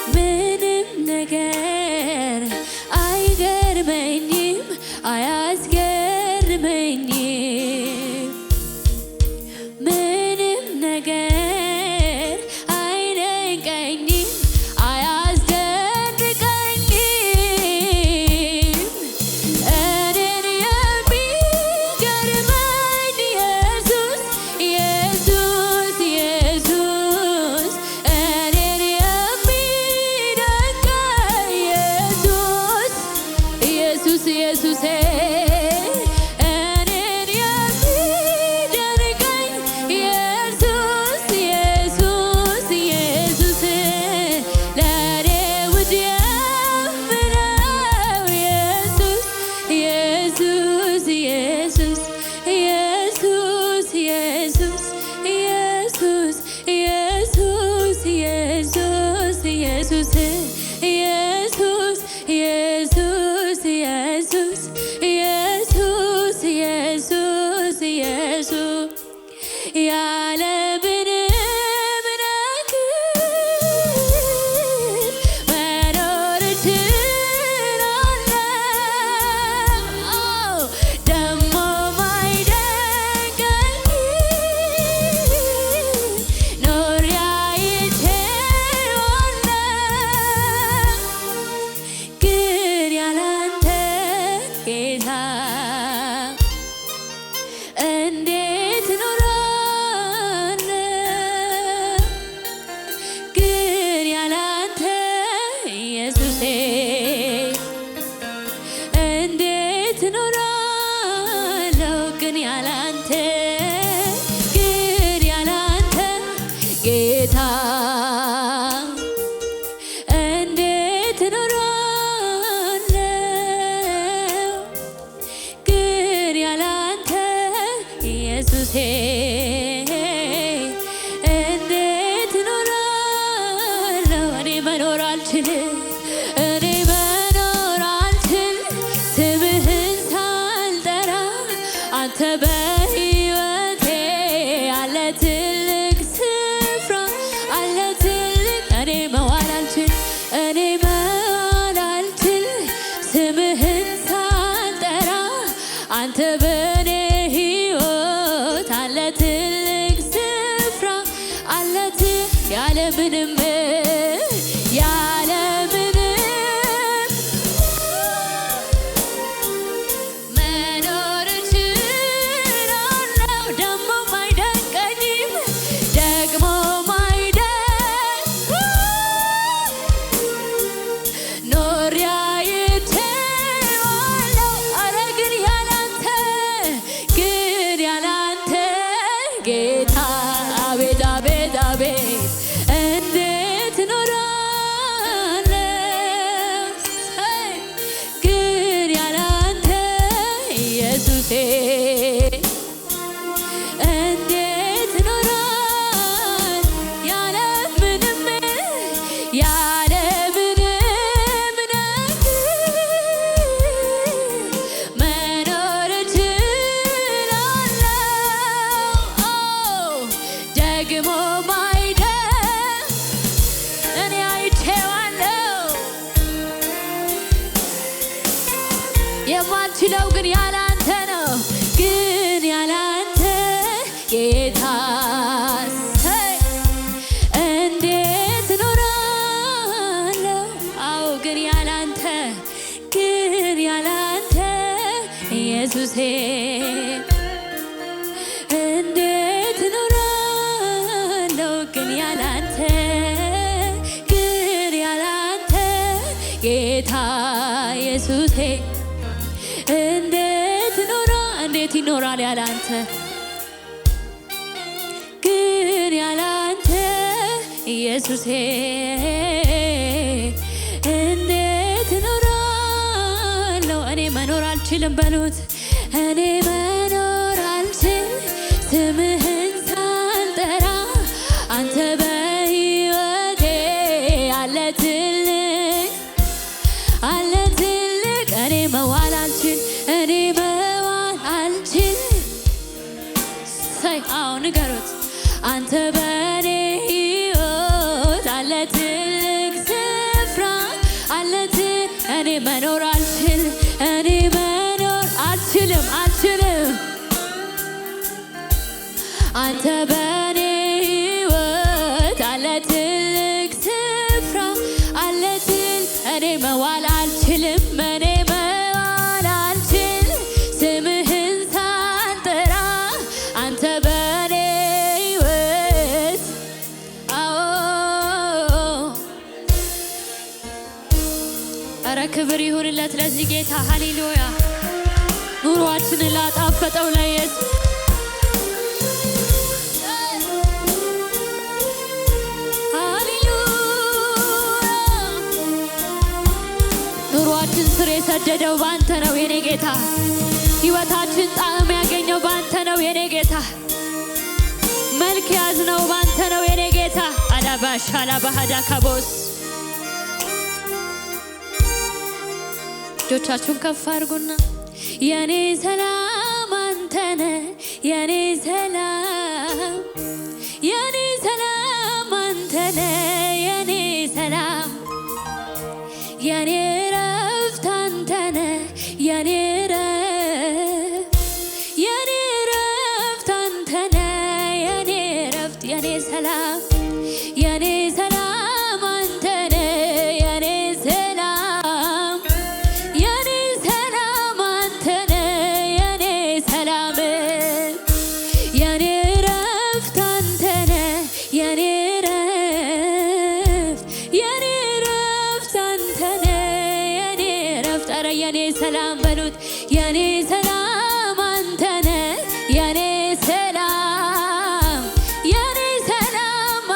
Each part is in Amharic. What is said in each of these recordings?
ምንም ነገር አይገርመኝም አያስገርመኝም ምንም ነገር አይደንቀኝም አያስደንቀኝም እኔን የሚገርመኝ ኢየሱስ ኢየሱስ ኢየሱስ እኔን የሚደንቀኝ ኢየሱስ ኢየሱስ ኢየሱስ ያለምንም ነገር መኖር እችላለሁ ደሞ ማይደንቀኝ ኖሬ አይቼዋለሁ ግን ያላንተ ጌታ እንዴት እኖራለሁ ግን ያላንተ ኢየሱሴ እንዴት እኖራለሁ ግን ያላንተ ጌታ እንዴት እኖራለሁ ግን ያላንተ ኢየሱሴ እንዴት እኖራለሁ እኔ መኖር አልችልም ስምህን ሳልጠራ አንተ በሕይወቴ አለ ትልቅ ስፍራ አለ ትልቅ እኔ መዋል አልችል ስምህን ሳልጠራ አንተ በኔ ሕይወት አለ ትልቅ ስፍራ አለ ያለምንም መኖር እችላለሁ ደግሞ አይደንቀኝም ደግሞ ኖሬ አይቼዋለሁ ኧረ ግን ያላንተ ጌታ አቤት አቤት አቤት እንዴት እኖራለሁ ግን ያላንተ ኢየሱሴ እንዴት እኖራለሁ ያለምንም መኖር እችላለሁ ደግሞ እኔ አይቼዋለሁ የማልችለው ግን ያላንተ ነው ግን ያላንተ ጌታ እንዴት እኖራለሁ አዎ ግን ያላንተ ኢየሱሴ እንዴት እኖራለሁ ግን ያላንተ ጌታ ኢየሱሴ እንዴት ይኖራል ያላንተ ግን ያላንተ ኢየሱሴ እንዴት እኖራለሁ እኔ መኖር አልችልም በሉት እኔ መኖር አልችል ስምህን ሳልጠራ አንተ በሕይወቴ አለ ትልቅ እኔ መዋል አልችል አዎ ንገሩት አንተ በኔ ሕይወት አለ ትልቅ አለት እኔ መኖር አልችልም አንተ በኔ ሕይወት አለ ትልቅ ስፍራ አለትን እኔ መዋል አልችልም ስምህን ሳንጠራ አንተ በኔ ሕይወት ኧረ ክብር ይሁንለት ለዚህ ጌታ ሃሌሉያ ኑሯችንን ላጣፈጠው ለኢየሱስ ኑሯችን ስር የሰደደው ባንተ ነው የኔ ጌታ ሕይወታችን ጣዕም ያገኘው ባንተ ነው የኔ ጌታ መልክ ያዝነው ባንተ ነው የኔ ጌታ አላባሻላ ባህዳ ካቦስ እጆቻችሁን ከፍ አድርጉና የኔ ሰላም አንተ ነህ የኔ ሰላም አንተ ነህ የኔ ሰላም የኔ ረፍት አንተ ነህ የኔ ረፍት አንተ ነህ የኔ ረፍት የኔ ሰላም አንተ ነህ የኔ ሰላም አንተ ነህ የኔ ሰላም የኔ ረፍት አንተ ነህ የኔ ረፍት አንተ ነህ የኔ ረፍት ኧረ የኔ ሰላም በሉት የኔ ሰላም አንተ ነህ የኔ ሰላም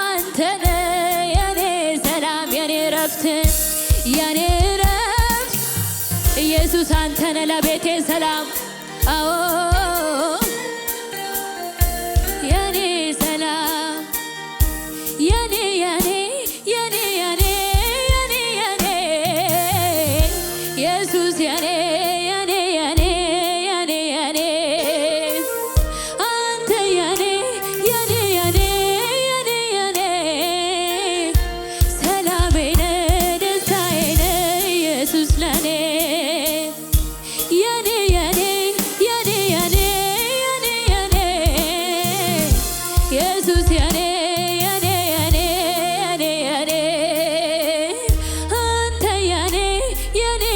አንተ ነህ የኔ ሰላም የኔ ረፍት ኢየሱስ አንተ ነህ ለቤቴ ሰላም አዎ የኔ ሰላም የኔ ኢየሱስ የኔ አንተ የኔ ሰላሜ ነህ ደስታዬ ነህ ኢየሱስ ለኔ የኔ ኢየሱስ የኔ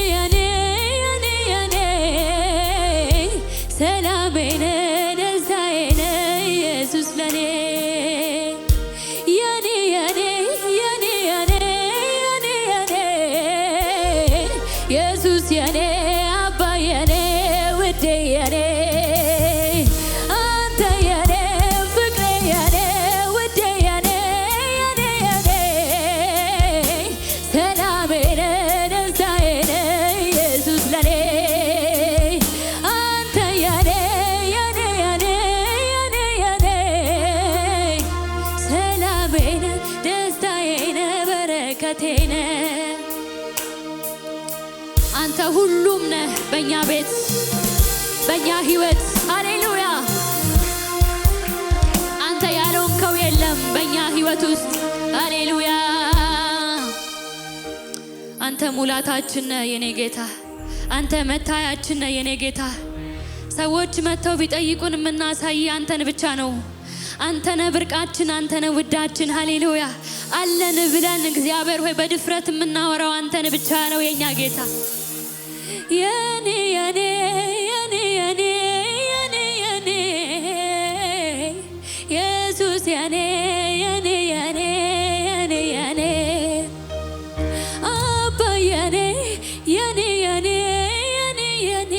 አንተ የኔ ሰላሜ ነህ ደስታዬ ነህ ኢየሱስ ለኔ የኔ ኢየሱስ የኔ አባ የኔ ውዴ የኔ አንተ የኔ ፍቅሬ የኔ ውዴ የኔ ሰላሜ ነህ ደስታዬ ነህ ኢየሱስ ለኔ አንተ የኔ ሰላሜ ነህ ደስታዬ ነህ በረከቴ ነህ አንተ ሁሉም ነህ በእኛ ቤት በእኛ ሕይወት ሃሌሉያ አንተ ያልሆንከው የለም በእኛ ሕይወት ውስጥ ሃሌሉያ አንተ ሙላታችን ነህ የኔ ጌታ አንተ መታያችን ነህ የኔ ጌታ ሰዎች መጥተው ቢጠይቁን የምናሳይ አንተን ብቻ ነው አንተ ነህ ብርቃችን አንተ ነህ ውዳችን ሃሌሉያ አለን ብለን እግዚአብሔር ሆይ በድፍረት የምናወራው አንተን ብቻ ነው የኛ ጌታ የኔ ኢየሱስ የኔ አባ የኔ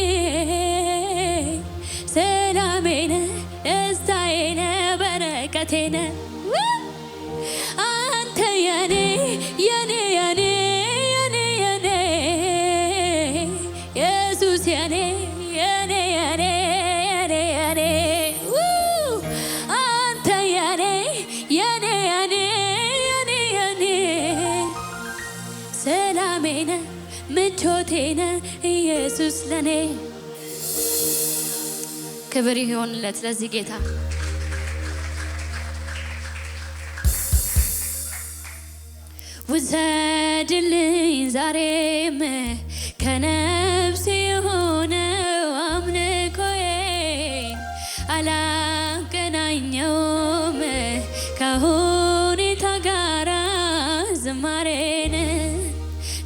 ሰላሜ ነህ ደስታዬ ነህ በረከቴ ነህ አንተ የኔ ኢየሱስ የኔ አንተ የኔ ሰላሜ ነህ ምቾቴ ነህ ኢየሱስ ለኔ ክብር ይሁንለት ለዚህ ጌታ ውሰድልኝ ዛሬም ከነፍሴ የሆነው አምልኮዬን አላገናኘውም ከሁኔታ ጋራ ዝማሬን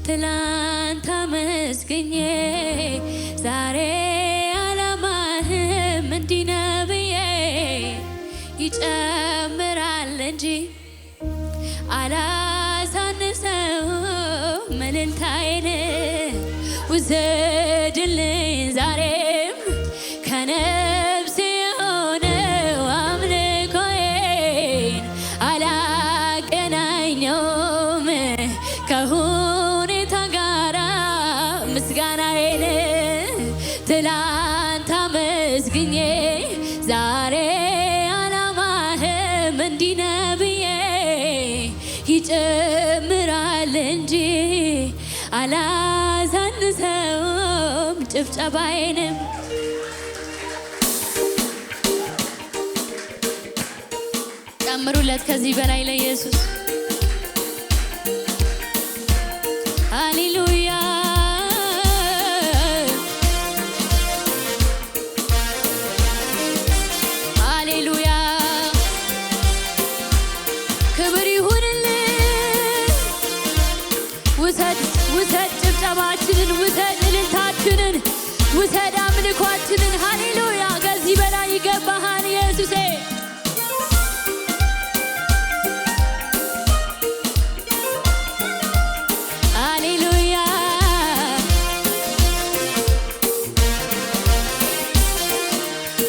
ትላንት አመስግኜ ዛሬ አላማህም እንዲህ ነው ብዬ ይጨምራል እንጂ አላሳንሰውም እልልታዬን ውሰድልኝ ዛሬም ከነፍሴ የሆነው አምልኮዬን አላገናኘውም ከሁኔታ ጋራ ምስጋናዬን ትላንት አመስግኜ ዛሬ አላማህም እንዲህ ነው ብዬ ይጨምራል እንጂ አላሳንሰውም ጭብጨባዬንም ጨምሩለት ከዚህ በላይ ለኢየሱስ ሃሌሉያ ሃሌሉያ ክብር ይሁንልን ውሰድ ውሰድ ጭብጨባችንን ውሰድ እልልታችንን ውሰድ አምልኳችንን ሃሌሉያ ከዚህ በላይ ይገባሃል ኢየሱሴ ሃሌሉያ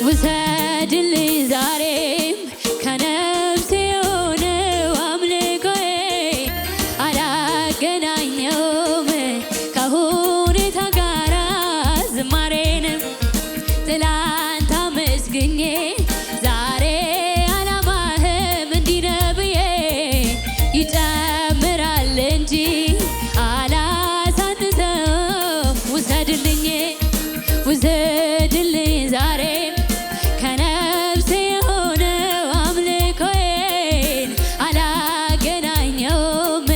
ውሰድልኝ ዛሬም ከነፍሴ የሆነው አምልኮዬን አላገናኘውም ከሁኔታ ጋራ ዝማሬንም ትላንት አመስግኜ ዛሬ አላማህም እንዲህ ነው ብዬ ይጨምራል እንጂ አላሳንሰውም ውሰድልኝ ውሰድልኝ ዛሬም ከነፍሴ የሆነው አምልኮዬን አላገናኘውም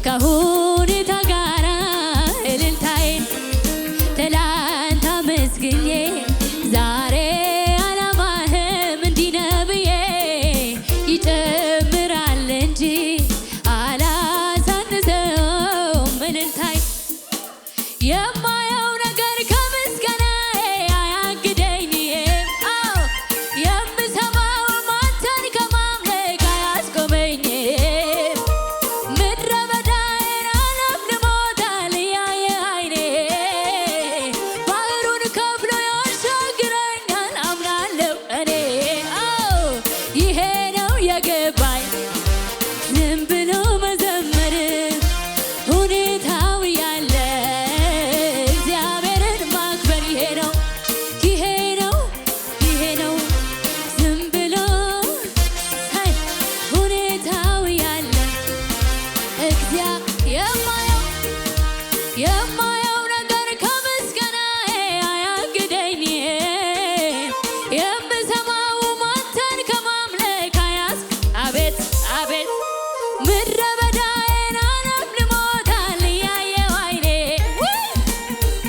ከሁኔታ ጋራ እልልታዬን ትላንት አመስግኜ ዛሬ አላማህም እንዲህ ነው ብዬ ይጨምራል እንጂ አላሳንሰውም እልልታዬ የማየው ነገር ከምስጋናዬ አያግደኝም የምሰማውም አንተን ከማምለክ አያስቆመኝም ምድረ በዳዬን አለምልሞታል እያየ ዓይኔ ባህሩን ከፍሎ ያሻግረኛል አምናለሁ እኔ ይሄ ነው የገባኝ ዝም ብሎ መዘመር ሁኔታው ያለ እግዚአብሔርን ማክበር ይሄ ነው ይሄ ነው ይሄ ነው ዝም ብሎ ሁኔታው ያለ የማየው ነገር ከምስጋናዬ አያግደኝም የምሰማውም አንተን ከማምለክ አቤት አቤት ምድረ በዳዬን አለምልሞታል እያየው ዓይኔ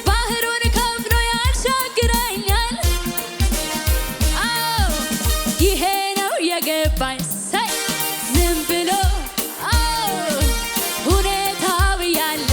ባህሩን ከፍሎ ያሻግረኛል ይሄ ነው የገባኝ ዝም ብሎ ሁኔታው ያለ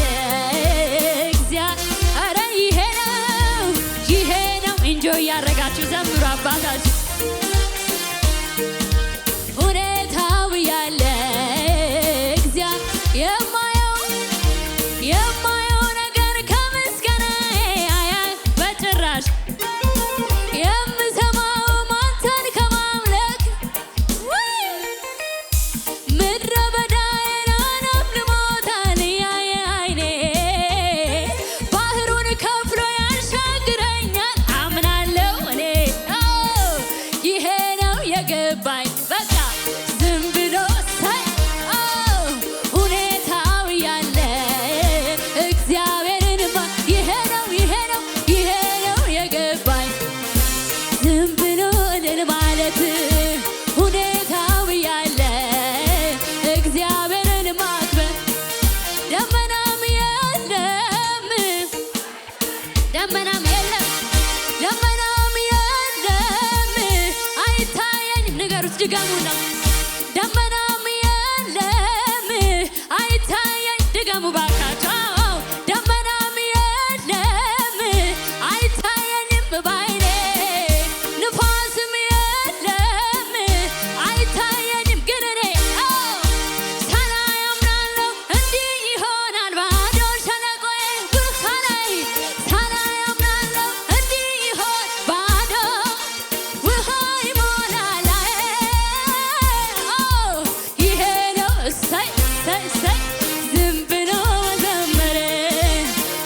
ድገሙና ደመናም የለም አይታየኝ ድገሙ ባካቸው ደመናም የለም አይታየኝም ባይኔ ንፋስም የለም አይታየኝም ግን እኔ ሳላይ አምናለሁ እንዲህ ይሆናል ባዶ ሸለቆዬ ብርሃኔ ሳላይ አምናለሁ እንዲህ ይሆን ባዶ ውሃ ይሞላል ይሄ ነው እሰይ እሰይ እሰይ ዝም ብሎ መዘመር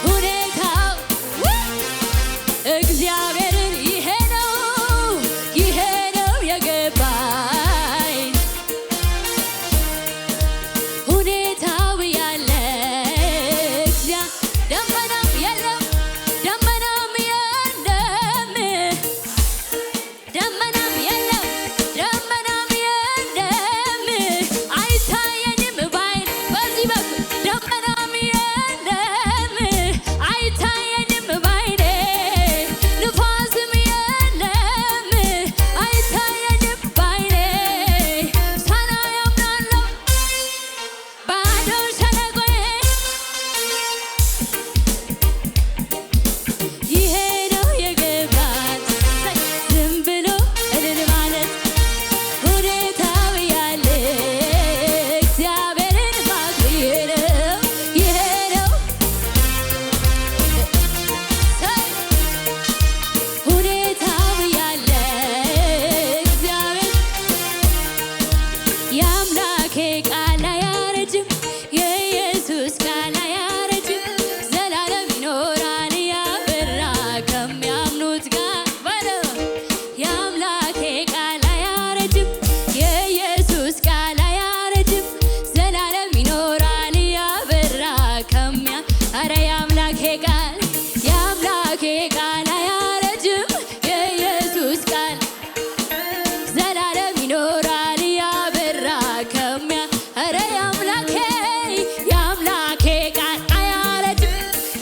ሁኔታው እግዚአብሔርን ይሄ ነው የገባኝ ሁኔታው ያለ ደመናም የለም ደመናም የለም ደመናም የለም ደመናም የለም አይታየኝም ባይን በዚህ በኩል ደመናም የለም አይታየኝም ባይኔ ንፋስም የለም አይታየኝም ባይኔ ሳላይ አምናለሁ ባዶ ሸለቆዬ ይሄ ነው የገባት ዝም ብሎ እልል ማለት ሁኔታው ያለ እግዚአብሔርን ማክበር ይሄ ነው ሁኔታው ያለ እግዚአብሔር የአምላኬ ቃል አያረጅም የኢየሱስ ቃል አያረጅም ዘላለም ይኖራል ያበራ ከሚያምኑት ጋር በለው የአምላኬ ቃል አያረጅም የኢየሱስ ቃል አያረጅም ዘላለም ይኖራል ያበራ ኧረ የአምላኬ ቃል አያረጅም የኢየሱስ ቃል ዘላለም ይኖራል ያበራ ኧረ የአምላኬ ቃል አያረጅም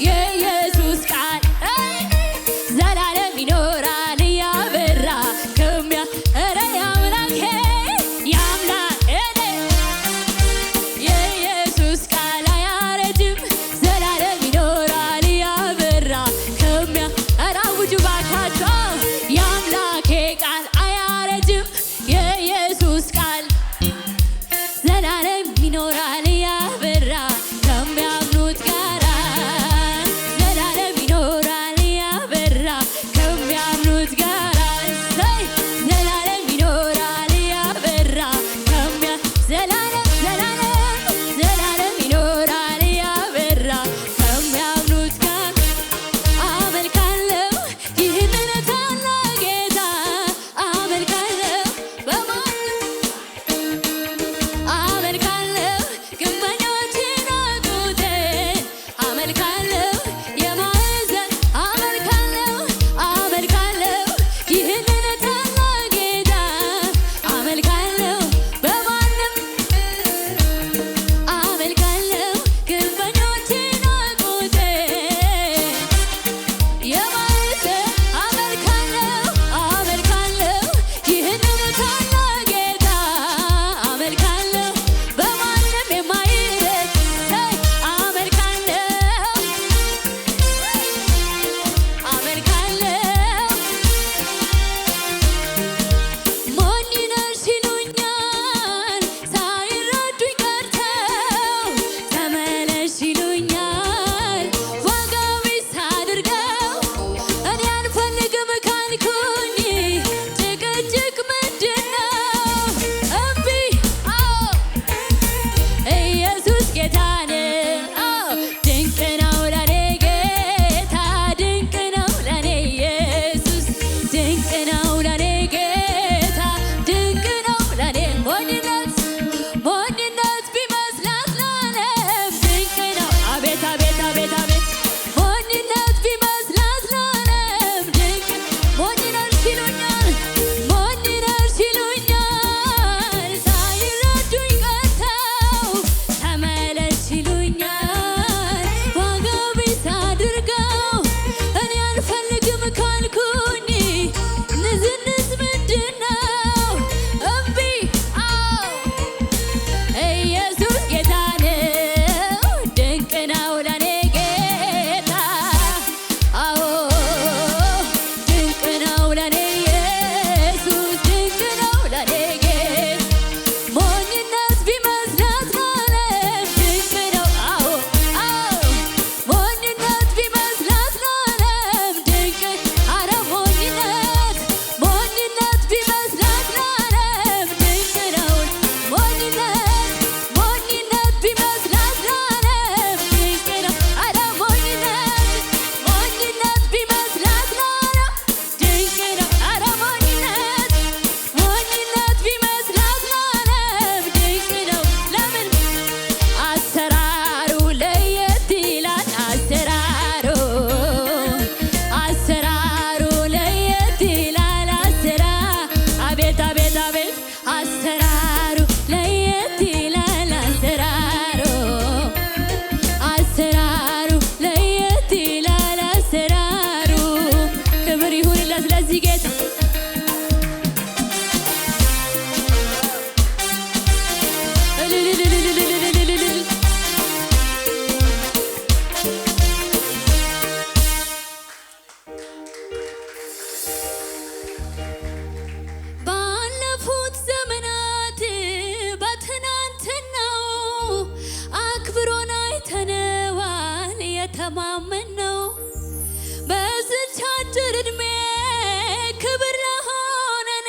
የኢየሱስ ቃል ዘላለም ይኖራል ያበራ ኧረ የአምላኬ የኢየሱስ ቃል አያረጅም ዘላለም ይኖራል ያበራ ኧረ አውጁ ባካቸው የአምላኬ ቃል አያረጅም የኢየሱስ ቃል ዘላለም ይኖራል ያበራ ከሚያምኑት ጋራ ዘላለም ይኖራል ያበራ ከሚያምኑት ጋራ ዘላለም ይኖራል ያበራ ዘላለም ይኖራል ያበራ ከሚያምኑት ጋር አመልካለሁ ይህንን ታላቅ ጌታ አመልካለሁ አመልካለሁ ግንበኞችን ናቁቴን አመልካለሁ የማዕዘን አመልካለሁ ይህንን ታላቅ ጌታ አመልካለሁ በማንም አመልካለሁ ግንበኞችን ናቁቴን የማዕዘን አመልካለሁ ይህንን ታላቅ ጌታ አመልካለሁ በማንም የማይረግ አመልካለሁ ሞኝ ነሽ ይሉኛል ሳይረዱኝ ቀርተው ተመለሽ ይሉኛል ዋጋ ቢስ አድርገው እኔ አልፈልግም ካልኩኝ ጭቅጭቅ ምንድነው እምቢ ኢየሱስ ጌታ ነው ድንቅ ነው ለኔ ጌታ ድንቅ ነው ለኔ ኢየሱስ ድንቅ ነው ለኔ ጌታ ድንቅ ነው ለኔ ሞኝነት ቢመስላት ለዓለም ድንቅ ነው አቤት አቤት አቤት አቤት ሞኝነት ቢመስላት ለዓለም ድንቅ ሞኝ ነሽ ይሉኛል ሳይረዱኝ ቀርተው ተመለሽ ይሉኛል ዋጋ ቢስ አድርገው እኔ አልፈልግም ካልኩኝ ንዝንዝ ምንድነው እምቢ የተማመነው በዚች አጭር ዕድሜ ክብር ለሆነን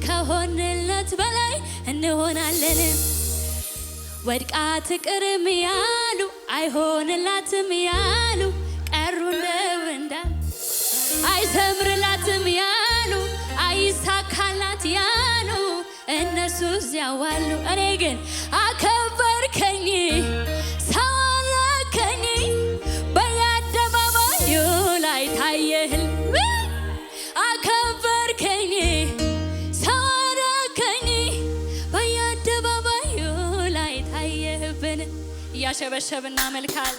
ከሆንለት በላይ እንሆናለን። ወድቃ ትቅርም ያሉ አይሆንላትም ያሉ ቀሩ እንደው እንዳሉ አይሰምርላትም ያሉ አይሳካላት ያሉ እነሱ እዚያው አሉ። እኔ ግን አከበርከኝ ሳረከኝ በየአደባባዩ ላይ ታየህል አከበርከኝ ሳረከኝ በየአደባባዩ ላይ ታየህብን። እያሸበሸብና መልካል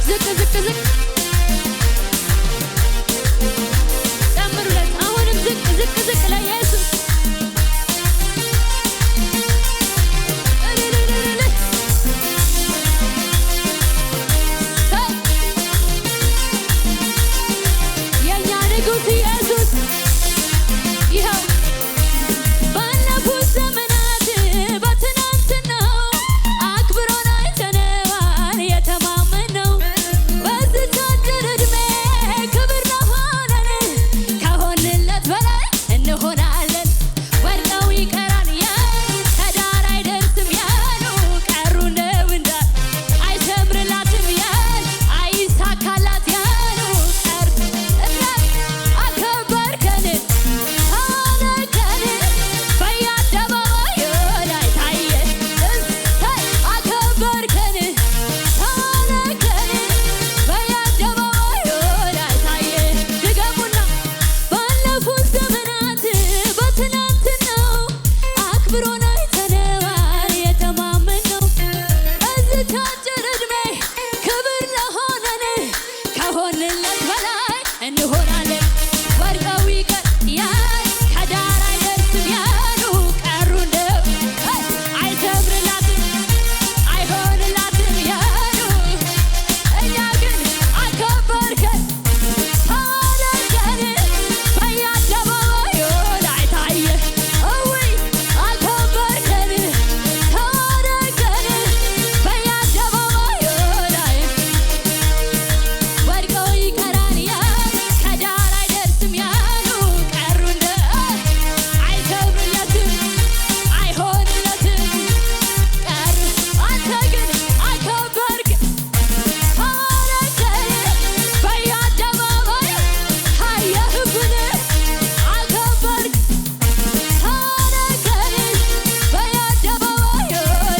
ዝቅ ዝቅ ዝቅ ጨምሩለት። አሁንም ዝቅ ዝቅ ዝቅ ለኢየሱስ የእኛ ንጉሥ ኢየሱስ ይኸው ባለፉት ዘመናት በትናንትናው አክብሮን አይተነዋል የተማመነው በዚች አጭር ዕድሜ ክብር ለሆነን ከሆንለት በላይ እንሆናለን። ወድቀው ይቀራል ያሉ ከዳር አይደርስም ያሉ ቀሩ ነው እንዳሉ አይሰምርላትም ያሉ አይሳካላት ያሉ ቀሩ አከበርከን አለከን በየአደባባዩ ላይ ታየ አከበርከን አለከን በየአደባባዩ ላይ ታየ። ድገሙና ባለፉት ዘመናት በትናንትናው አክብሮን አይተነዋል የተማመነው በዚች አጭር ዕድሜ ክብር ለሆነን ከሆንለት በላይ እንሆናለን። ወድቀው ይቀር ያሉ ከዳር አይደርስም ያሉ ቀሩ እንደው አይሰምርላትም አይሆንላትም ያሉ እኛ ግን አከበርከን አለከን በየአደባባዩ ላይ ታየ እውይ አከበርከን አለከን በየአደባባዩ ላይ ወድቀው ይቀራል ያሉ ከዳር አይደርስም ያሉ ቀሩ እንደው አይሰምርለትም አይሆንለትም ቀሩ አንተ ግን አከበርክ አለከን በየአደባባዩ ታየህብን አከበርክ አለከን በየአደባባዩ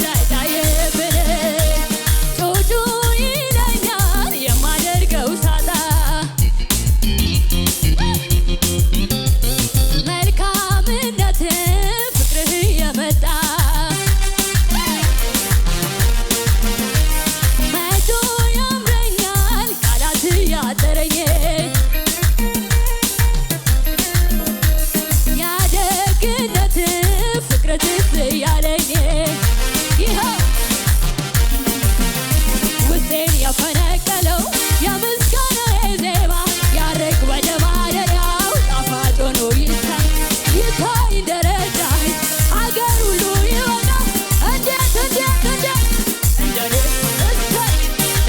ላይ ታየህብን። ጩጩ ይለኛል የማደርገው ሳጣ መልካምነት ፍቅርህ የመጣ መቶ ያምረኛል ቃላት ያጠረኝ ያደግነት ፍቅር ትዝ ያለኝ ይኸው ውስጤን ያፈነቀለው የምስጋናዬ ዜማ ያርግ ወደ ማደሪያው ጣፋጭ ሆኖ ይታይ ደረጃህ አገር ሁሉ ይወጣ እንዴት እንዴት እንዴት እንደኔ እሰይ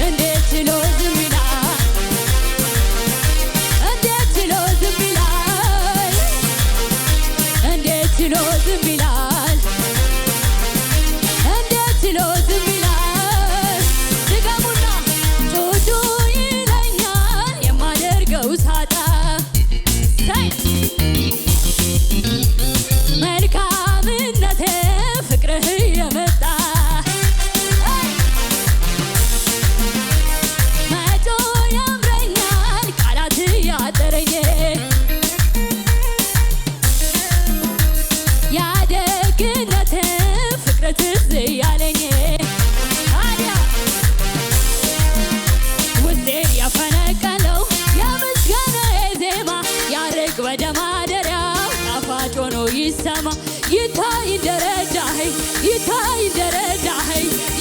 እንዴት ችሎ ዝም ይላል እንዴት ችሎ ዝም ይላል እንዴት ችሎ ዝም ይላል እንዴት ችሎ ዝም ይላል። ድገሙና ጩጩ ይለኛል የማደርገው ሳጣ ሳይ መልካምነት ፍቅርህ የመጣ መቶ ያምረኛል ቃላት ያጠረኝ ያደግነት ፍቅር ትዝ ያለኝ ታዲያ ውስጤን ያፈነቀለው የምስጋናዬ ዜማ ያርግ ወደ ማደሪያው ጣፋጭ ሆኖ ይሰማ ይታይ ደረጃህ ይታይ ደረጃህ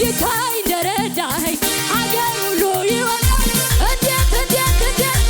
ይታይ ደረጃህ ሀገር ሁሉ ይወጣል እንዴት እንዴት እንዴት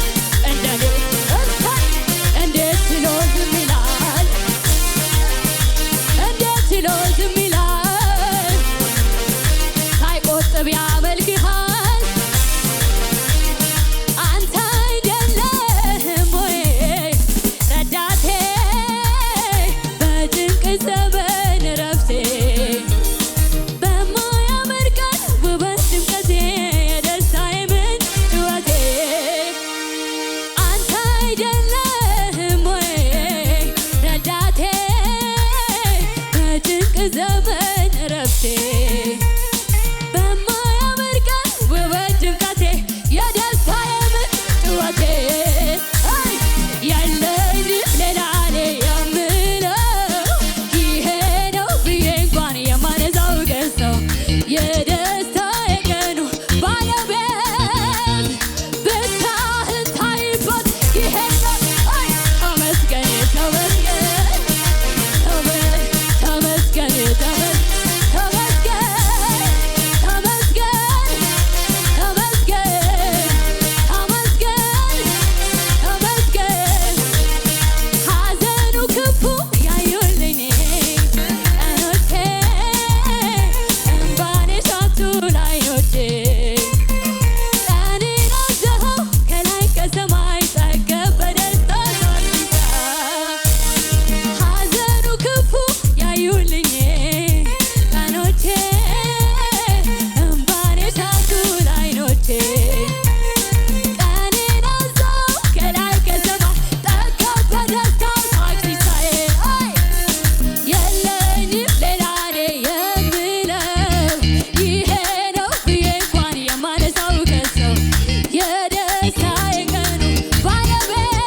የደስታዬ ቀኑ ባለቤት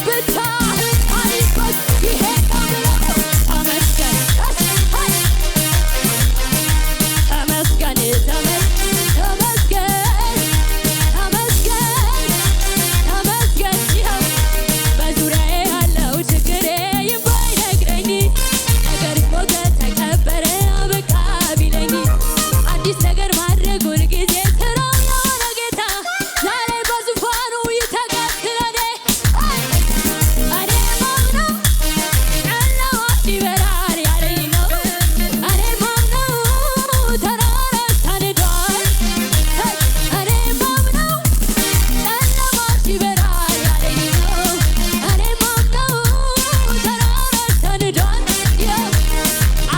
ብቻህን አልበት ይሄ ነው ተመስገን ተመስገን ተመስገን ይኸው በዙሪያዬ ያለው ችግሬ ባይነግረኝ ነገር ሞተ ተቀበረ አበቃ ቢለኝ አዲስ ነገር ማድረግ ሁልጊዜ ስራው የሆነ ጌታ ዛሬ በዙፋኑ ይተጋል ስለኔ እኔ ማምነው ጨለማ ይበራል ያለኝ ነው እኔ ማምነው ተራራ ታንዷል እኔ ማምነው ጨለማ ይበራል ያለኝ ነው እኔ ማምነው ተራራ ታንዷል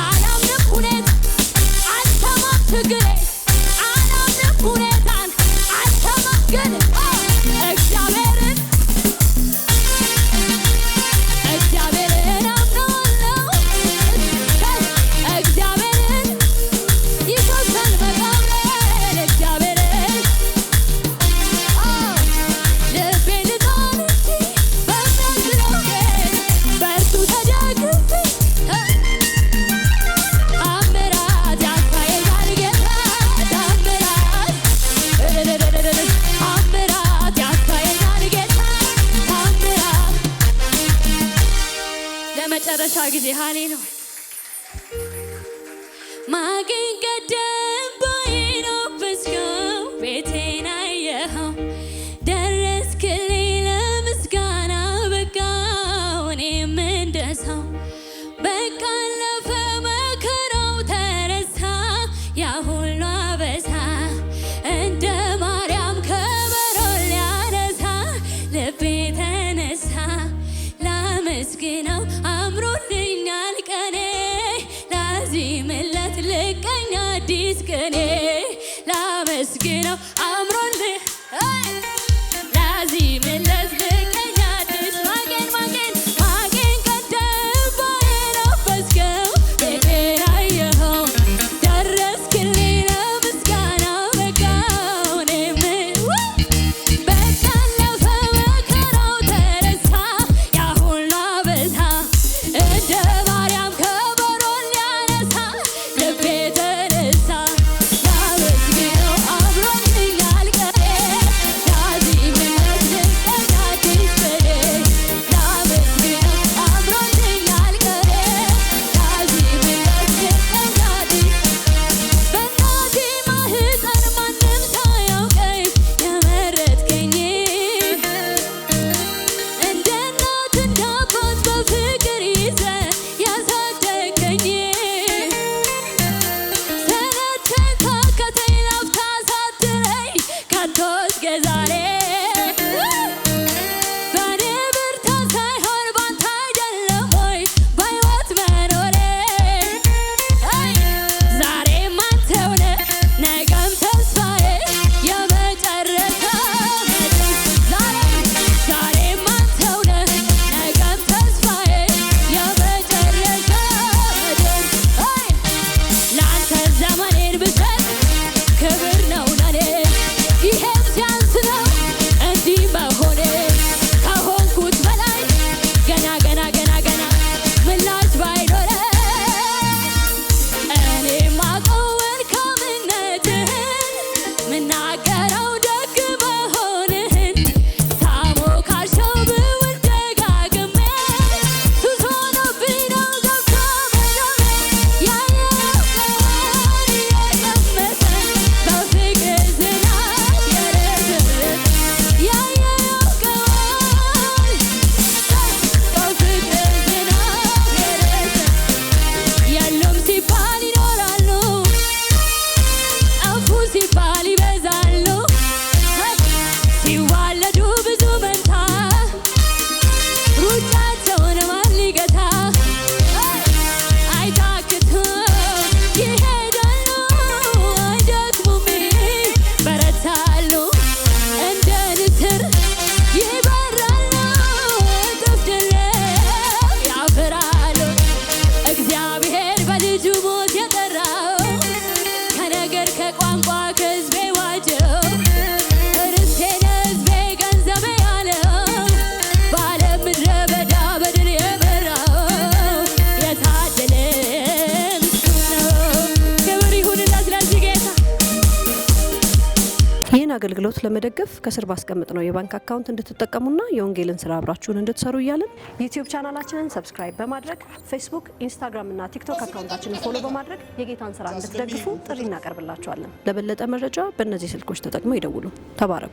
አላምንም ሁኔታ አልሰማም ችግሬ አላምንም ሁኔታን አልሰማም ግን እግዚአብሔርን አምነዋለሁ እግዚአብሔርን ይፈታል መቃብሬን እግዚአብሔርን ልቤ ልጣል እንጂ በሚያዝነው ግን በእርሱ ተደግፌ ታምራት ያሳየኛል ጌታ ታምራት ያሳየኛል ጌታ ታምራት ለመጨረሻ ጊዜ ሃሌሉያ ማጌን ቀደም ባይን አበስከው ቤቴን አየኸው ደረስክልኝ ለምስጋና በቃው እኔም እንደ ሰው በቃ አለፈ መከራው ተረሳ ያ ሁሉ አበሳ እንደ ማርያም ከበሮ ሊያነሳ ልቤ ተነሳ ላመስግነው አምሮልኛል ቀኔ ላዚምለት ልቀኝ አዲስ ቅኔ ላመስግነው አምሮልኝ ላዚምለት ልቀኝ አዲስ ማጌን ቀደም ባይን አበስከው ቤቴን አየኸው ደረስክልኝ ለምስጋና በቃው እኔም በቃ አለፈ መከራው ተረሳ ያ ሁሉ አበሳ እንደ ማርያም ከበሮ ሊያነሳ ልቤ ተነሳ ላመስግነው አምሮልኛል ቀኔ ላዚምለት ልቀኝ አዲስ ቅኔ ላመስግነው አምሮልኛል ቀኔ ላዚምለት ልቀኝ አዲስ በእናቴ ማህፀን ማንም ሳያውቀኝ የመረጥከኝ እንደ እናት እንደ አባት በፍቅር ይዘህ ያሳደግከኝ ሰለቸኝ ታከተኝ ላፍታ ሳትለኝ ከቶ እስከ ዛሬ በእኔ ብርታት ሳይሆን ባንተ አይደለም ወይ በሕይወት መኖሬ ዛሬም አንተው ነህ ነገም ተስፋዬ የመጨረሻ ዛሬም አንተው ነህ ነገም ተስፋዬ የመጨረሻ ለአንተ ዘመኔን ብሰጥ ክብር ነው ለኔ ይሄም ሲያንስ ነው አገልግሎት ለመደገፍ ከስር ባስቀምጥ ነው የባንክ አካውንት እንድትጠቀሙና የወንጌልን ስራ አብራችሁን እንድትሰሩ እያልን ዩቲዩብ ቻናላችንን ሰብስክራይብ በማድረግ ፌስቡክ፣ ኢንስታግራም እና ቲክቶክ አካውንታችንን ፎሎ በማድረግ የጌታን ስራ እንድትደግፉ ጥሪ እናቀርብላችኋለን። ለበለጠ መረጃ በእነዚህ ስልኮች ተጠቅመው ይደውሉ። ተባረኩ።